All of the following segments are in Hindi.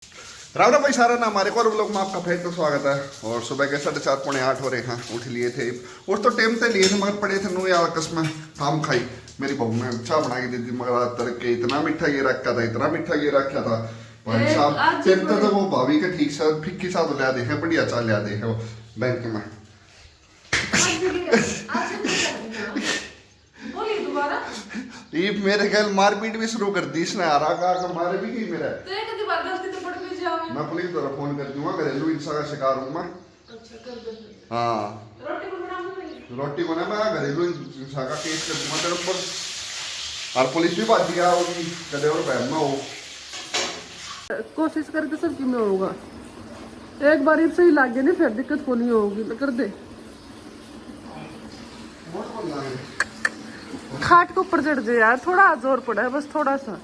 राम राम भाई सारा ना हमारे को लोग में आपका फिर तो स्वागत है। और सुबह के 7:30 पौने 8 हो रहे हैं। उठ लिए थे और तो टाइम पे लिए थे मगर पड़े थे नो यार कसम काम खाई। मेरी बहू ने अच्छा बना के दी थी मगर आज तड़के इतना मीठा ये रखा था, इतना मीठा ये रखा था भाई साहब। चिंता तो वो भाभी के ठीक से फिक्की साथ लिया दे है, बढ़िया चाल लिया दे है वो बैंक में। ये मेरे ख्याल मारपीट भी शुरू कर दी इसने। आरा का मारे भी गई मेरा। मैं पुलिस द्वारा फोन कर दूंगा, घरेलू हिंसा का शिकार हूँ मैं। अच्छा कर दो। हाँ रोटी को ना मैं घरेलू हिंसा का केस कर दूंगा तेरे ऊपर। और पुलिस भी बात दिया होगी कदे और बहन में हो। कोशिश करके सब कि में होगा। एक बार सही लाग गया नहीं फिर दिक्कत को नहीं होगी। कर दे खाट के ऊपर चढ़ जाए यार, थोड़ा जोर पड़ा है बस, थोड़ा सा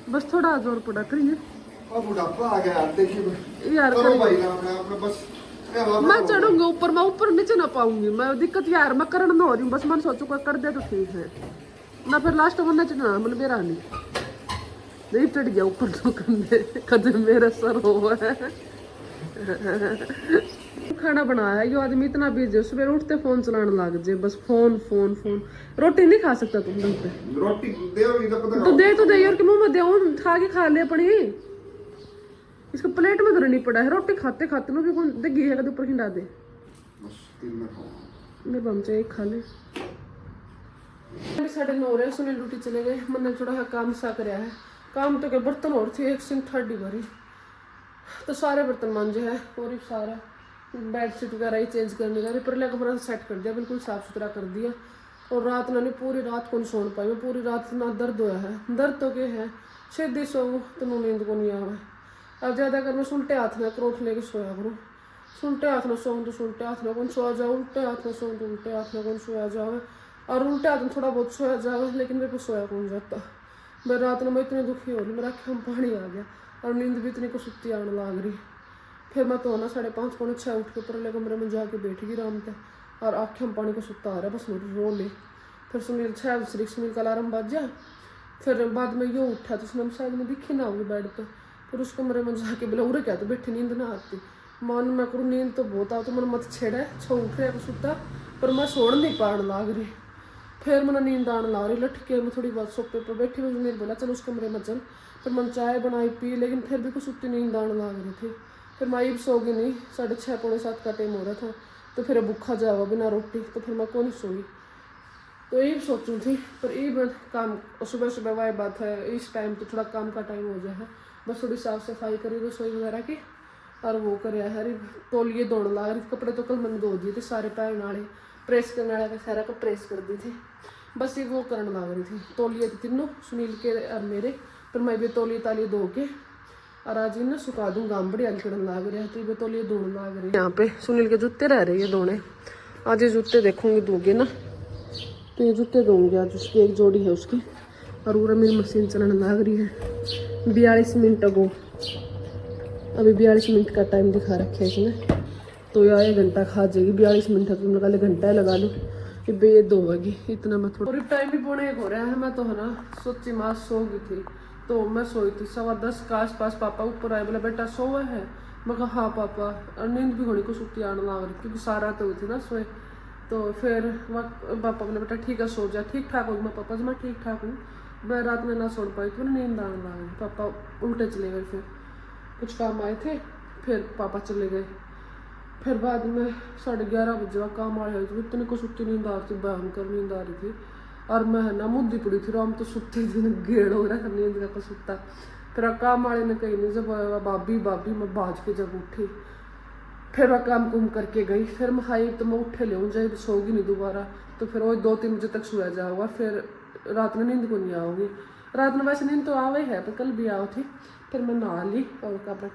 बस, थोड़ा जोर पड़ा करिए। अब बुढ़ापा आ गया देखिए यार करो भाई ना अपना बस। मैं चढ़ूंगी ऊपर, मैं ऊपर नीचे ना पाऊंगी मैं। दिक्कत यार मैं करन ना हो रही हूँ बस। मन सोचू कर दे तो ठीक है ना, फिर लास्ट में नचना मन मेरा नहीं चढ़ गया ऊपर तो कंधे कदम मेरा सर हो है। खाना बनाया है यो आदमी इतना बिजी, सुबह उठते फोन चलाने लग जाए बस। Phone phone phone. रोटी नहीं खा सकता तुम ढंग पे? रोटी दे तो दे और के मुंह में दे खा के खा ले अपनी। इसको प्लेट में धरनी पड़ा है रोटी खाते खाते ना भी कौन देगी है कद ऊपर खिंडा दे। मेरे बम चाहिए खा ले। 9:30 रहे सुनील ड्यूटी चले गए। मैंने थोड़ा सा काम सा कराया है। काम तो के बर्तन और थे एक सिंह ठंडी भरी तो सारे बर्तन मांझे है और ये सारा बेडशीट वगैरह ही चेंज करने का परले कमरा सेट कर दिया, बिल्कुल साफ सुथरा कर दिया। और रात ना नहीं पूरी रात को नहीं सोन पाई मैं। पूरी रात ना दर्द होया है। दर्द तो क्या है सीधी सो तो नींद को नहीं आवे। अब ज़्यादा कर मैं सुलटे हाथ में क्रोट लेके सोया करूँ। सुलटे हाथ में सोऊँ तो सुलटे हाथ में कौन सोया जाओ, उल्टे हाथ में सोऊँ तो उल्टे हाथ में कौन सोया जाओ। और उल्टे हाथ में थोड़ा बहुत सोया जाओ लेकिन मेरे को सोया कौन जाता। मैं रात में इतनी दुखी हो रही, मेरा आँख में पानी आ गया और नींद भी इतनी को सुत्ती आने लग रही। फिर मैं तो ना 5:30 पौने 6 उठ के परले कमरे में जाके बैठ गई आराम से और आँखें में पानी को सुत्ता आ रहा बस रो ले। फिर सुनील 6 बजे सुनील का अलार्म बज गया। फिर बाद में यूँ उठा तो उसने शायद में दिखी ना होगी बेड पर। फिर उस कमरे में जाके बोला उरे क्या तो बैठी नींद ना आती। मन मैं करूँ नींद तो बहुत आ तो मन मत छेड़ा छो उठ रहा सुता पर मैं सोड़ नहीं पाने लग रही। फिर मैंने नींद आने लग रही लटके मैं थोड़ी बहुत सोफे पर बैठी हुई। सुनील बोला चल उस कमरे में चल। फिर मैंने चाय बनाई पी लेकिन फिर भी कुछ सुती नींद आने लग रही थी। फिर मैं भी सो गई नहीं। 6:30 पौने 7 का टाइम हो रहा था तो फिर भूखा जावा बिना रोटी तो फिर मैं कौन सोई। तो यही सोचूँ थी पर ये काम सुबह सुबह वाली बात है। इस टाइम तो थोड़ा काम का टाइम हो जाए है बस। थोड़ी साफ सफाई करी रसोई वगैरह की और वो करे है। तौलिए धोने ला रही। कपड़े तो कल मैंने धो दिए थे सारे पैन वाले, प्रेस करने वाले का सारा को प्रेस कर दी थी बस। ये वो करने लग रही थी। तौलिए थे तीनों सुनील के और मेरे। पर मैं भी तौलिए तालिए धो के और आज इन्हें सुखा दूँ। गाम बड़ी अलकड़न लाग रहा है तो ये तौलिए धोने लाग रही है। यहाँ पे सुनील के जूते रह रहे हैं धोने। आज ये जूते देखूंगी दूंगे ना तो ये जूते दूंगी आज। उसकी एक जोड़ी है उसकी और पूरा मेरी मशीन चलाने लग रही है। 42 मिनट अगो अभी 42 मिनट का टाइम दिखा रखे है इसने तो यार 1 घंटा खा जाएगी। 42 मिनट है तो मैं कल घंटा लगा लूँ कि बेद होगी इतना। मैं थोड़ा टाइम भी पौने 1 हो रहा है। मैं तो है ना सोची माँ सो गई थी तो मैं सोई थी 10:15 के आसपास। पापा ऊपर आए बोला बेटा सोए है। मैं कहा हाँ पापा। और नींद भी होनी को सुती आने लग रही क्योंकि सारा तो हुई थी ना सोए। तो फिर पापा बोले बेटा ठीक है सो जा ठीक ठाक होगी। मैं पापा जी मैं ठीक ठाक हूँ मैं रात में ना सो पाई तो नींद आने लगी। पापा उल्टे चले गए। फिर कुछ काम आए थे फिर पापा चले गए। फिर बाद में 11:30 बजे काम आए हुए इतनी को सुती नींद आ रही थी, भयंकर नींद आ रही थी। और मैं ना मुद्दी पड़ी थी राम तो सुती थी गेड़ हो रहा था नींद का सुता। फिर काम वाले ने कहीं नहीं जब भाभी भाभी मैं बाज के जब उठी फिर मैं काम कुम करके गई। फिर मैं हाई तो मैं उठे ले जाए सोगी नहीं दोबारा तो फिर वही 2-3 बजे तक सोया जाऊँगा। फिर रात में नींद को नहीं आओगी। रात में वैसे नींद तो आवे है पर कल भी आओ थी। फिर मैं नहा ली और कपड़े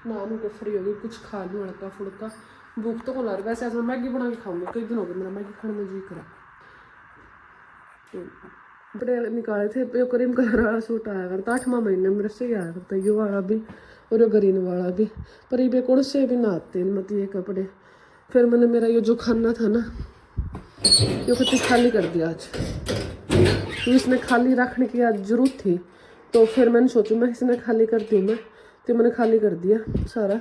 नहा के फ्री हो गई। कुछ खा लूँ हल्का फुल्का भूख तो को ला रही। वैसे आज मैं मैगी बना के खाऊंगी। कई दिन हो गए मेरा मैगी खाने में जी करा। तो बड़े निकाले थे पे क्रीम कलर वाला सूट आया करता 8वां महीने मेरे से ही आया करता ये वाला भी और ये ग्रीन वाला भी। पर ये कौन से भी नहाते मतलब ये कपड़े। फिर मैंने मेरा ये जो खाना था ना ये कति खाली कर दिया आज। तो इसने खाली रखने की आज जरूरत थी तो फिर मैंने सोचा मैं इसने खाली करती हूँ मैं तो मैंने खाली कर दिया सारा।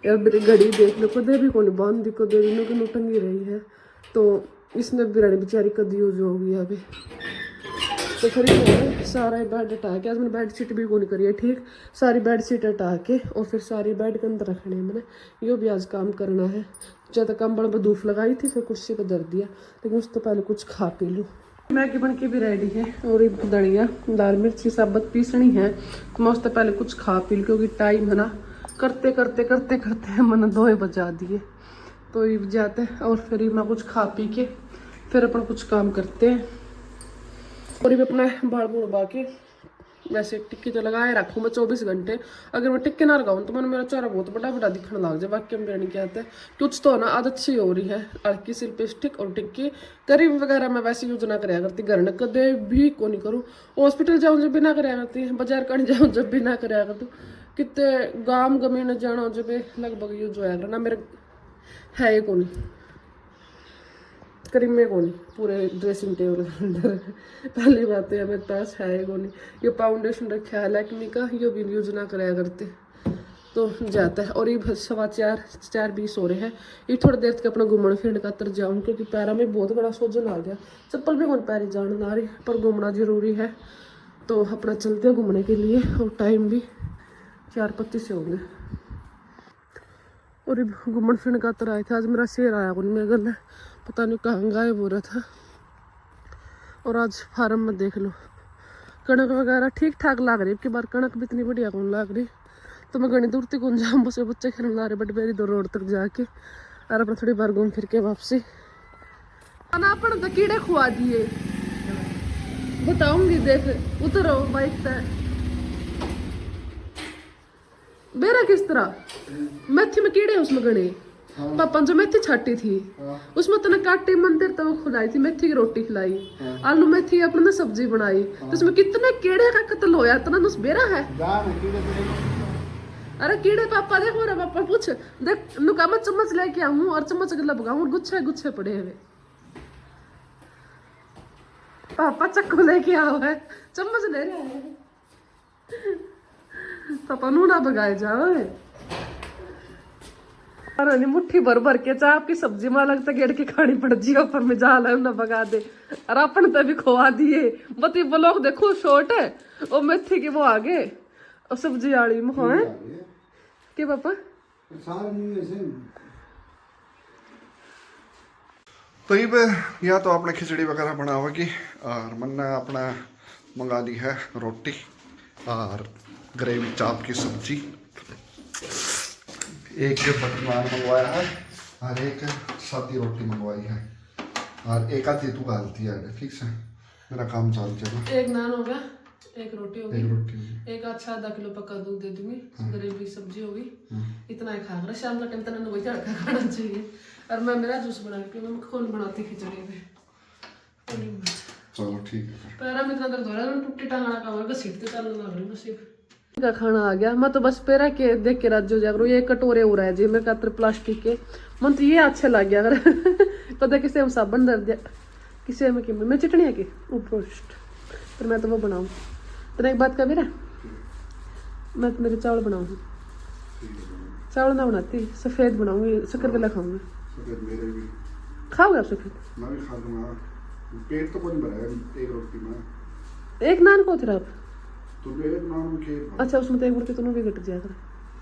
यार मेरी घड़ी देख लो, कदे भी कौन बंद दी, कदे भी टंगी रही है। तो इसमें बिरानी बेचारी कदी यूज होगी अभी। तो फिर सारा बेड हटा के, आज मैंने बेड शीट भी कौन करी है ठीक, सारी बेड शीट हटा के और फिर सारी बेड के अंदर रखने हैं मैंने। यो भी आज काम करना है। ज़्यादा कंबल में धूप लगाई थी, फिर कुर्सी पर धर दिया, लेकिन उससे पहले कुछ खा पी लूँ। मैगी बन के भी रेडी है और ये धनिया दाल मिर्ची साबत पीसनी है। तो मैं उससे पहले कुछ खा पी लूँ, क्योंकि टाइम है ना, करते करते करते करते मैंने 2 बजा दिए। तो ये जाते हैं और फिर मैं कुछ खा पी के फिर अपन कुछ काम करते हैं। और ये अपना बाल बूढ़ बा के वैसे टिक्की तो लगाए रखूँ मैं 24 घंटे। अगर मैं टिक्के ना लगाऊँ तो मैंने मेरा चेहरा बहुत बड़ा बड़ा दिखने लग जाए। बाकी में नहीं कहते कुछ तो ना आदत सी हो रही है। हल्की सी लिपस्टिक और टिक्की क्रीम वगैरह मैं वैसे यूज ना कराया करती, घर में कदे भी को नहीं करूँ। हॉस्पिटल जाऊँ जब भी ना कराया करती, बाजार कहीं जाऊँ जब भी ना कराया करती, कितने गाम गमे न जाना जब लगभग यूज होया करना। मेरे है ये कौन क्रीम में कौन पूरे ड्रेसिंग टेबल के अंदर। पहली बात है मेरे पास है कौन। ये फाउंडेशन रखा है लैक्मी का, ये भी यूज ना कराया करते तो जाता है। और ये 4:20 हो रहे हैं। ये थोड़ी देर तक अपना घूमने फिरने का तर जाऊँ, क्योंकि पैरा में बहुत बड़ा सोजन आ गया। चप्पल भी कौन पैरी जान ना रही, पर घूमना जरूरी है। तो अपना चलते हैं घूमने के लिए, और टाइम भी 4:25 से होंगे। और घूमन फिरने का तर आए थे। आज मेरा शेर आया कौन मेरे गल, पता नहीं कहाँ गायब हो रहा था। और आज फार्म में देख लो कणक वगैरह ठीक ठाक लग रही, अब बार कणक भी इतनी बढ़िया कौन लग रही। तो मैं घनी दूर तक कौन जाऊँ, बस बच्चे खेलने ला रहे बट मेरी 2 रोड तक जाके और अपना थोड़ी बार घूम फिर के वापसी। खाना अपन तो कीड़े खुआ दिए, बताऊंगी देख उतरो बाइक तक। बेरा किस तरह मेथी में कीड़े उसमें गणे। पापा जो मेथी छाटी थी उसमें तने काटी मंदिर तो खुलाई थी, मेथी की रोटी खिलाई, आलू मेथी अपने ने सब्जी बनाई, तो उसमें कितने कीड़े का कत्ल होया। इतना नुस बेरा है। अरे कीड़े पापा देखो रे, पापा पूछ देख नुका मैं चम्मच लेके आऊं और चम्मच गला भगाऊं, गुच्छे गुच्छे पड़े हुए। पापा चक्कू लेके आओ है, चम्मच ले रहे हैं। पापा नू ना भगाए जाओ। अरे मुट्ठी भर भर के चाप की सब्जी में लगता गेड़ के खानी पड़ जी, ऊपर में जाल है ना भगा दे। और अपन तो भी खुआ दिए बती ब्लॉक देखो शॉर्ट है और मेथी के वो आगे और सब्जी आड़ी में खाए के पापा। तो ये या तो आपने खिचड़ी वगैरह बना होगी, और मैंने अपना मंगा ली है रोटी और ग्रेवी चाप की सब्जी। एक बटर नान मंगवाया है और एक सादी रोटी मंगवाई है, और एक आधी तू डालती है। ठीक है, मेरा काम चल चलो। एक नान हो गया, एक रोटी होगी, एक रोटी, एक अच्छा आधा किलो पक्का दूध दे दूंगी, ग्रेवी सब्जी होगी। इतना ही खा कर शाम का टाइम तना वही तड़का खाना चाहिए। और मैं मेरा जूस बना के मैं कौन बनाती खिचड़ी में। चलो ठीक है। पैरा में इतना दर्द हो रहा है, टूटी टांगना का होगा, सीटते चलने लग रही नसीब का खाना आ गया। मैं तो बस पैरा के देख के राजो जागरो। ये कटोरे हो रहा है जी मेरे का प्लास्टिक के, मन तो ये अच्छे लग गया। अगर पता किसे हम साबन दर दिया, किसे में कि मैं चटनी है कि ऊपर, पर मैं तो वो बनाऊँ। तेरा एक बात का मेरा, मैं तो मेरे चावल बनाऊँगी, चावल ना बनाती सफ़ेद बनाऊँगी, शक्कर गला खाऊंगी। खाओगे आप सफ़ेद? मैं भी खा लूँगा, पेट तो कोई भरा है एक रोटी में। एक नान को आप तो एक नान के अच्छा उसमें तो एक मुर्गी तो भी घट जाएगा।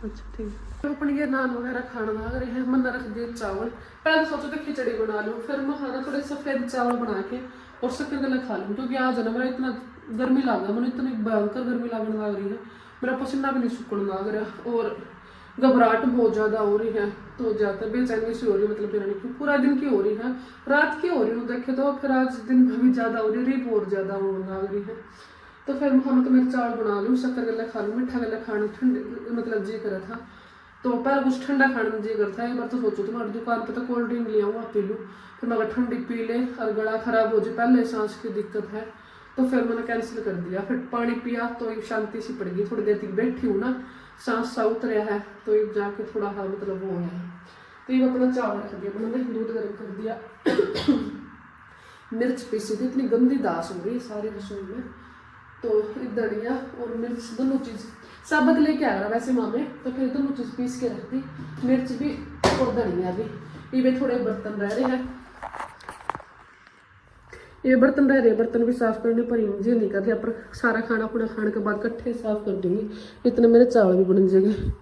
अच्छा ठीक है। तो अपन ये नान वगैरह खाना लग रहे हैं। मैंने रख दिए चावल, पहले सोचो तो खिचड़ी बना लूँ, फिर मैं खाना थोड़े सफ़ेद चावल बना के और शक्कर गला खा लूँ, क्योंकि आज है ना मेरा इतना गर्मी लग रहा है, मैंने इतनी भयंकर गर्मी लगने लग रही है, मेरा पसीना भी नहीं सूखने लग रहा और घबराहट बहुत ज़्यादा हो रही है। तो ज़्यादा बेचैनी सी हो रही है, मतलब मेरा नहीं पूरा दिन की हो रही है, रात की हो रही है देखे तो, फिर आज दिन में भी ज़्यादा हो रही है, रिप और ज़्यादा होने लग रही है। तो फिर हम तो मेरे चावल बना लूँ, शक्कर गला खा लूँ, मीठा गला खाने ठंडे मतलब जी करा था। तो पहले कुछ ठंडा खाने में जी करता है। एक बार तो सोचो तुम्हारी दुकान पे तो कोल्ड ड्रिंक ले आऊँ पी लूँ, फिर मैं ठंडी पी ले और गला खराब हो जाए, पहले सांस की दिक्कत है। तो फिर मैंने कैंसिल कर दिया। फिर पानी पिया तो एक शांति सी पड़ गई, थोड़ी देर तक बैठी हूँ ना, सांस सा उतरा है, तो एक जाके थोड़ा हाँ मतलब वो है। तो ये अपना चावल रख दिया, मैंने दूध गर्म कर दिया। मिर्च पीसी थी, इतनी गंदी दास हो रही है सारी रसोई में, तो धनिया और मिर्च दोनों चीज़ साबत लेके आ रहा वैसे मामे, तो फिर दोनों चीज़ पीस के रखती। मिर्च भी और धनिया भी। ये थोड़े बर्तन रह रहे हैं, ये बर्तन रह रहे, बर्तन भी साफ करने पर ही मुझे नहीं कर रहा, पर सारा खाना खुना खाने के बाद इकट्ठे साफ कर दूंगी, इतने मेरे चावल भी बन जाएंगे।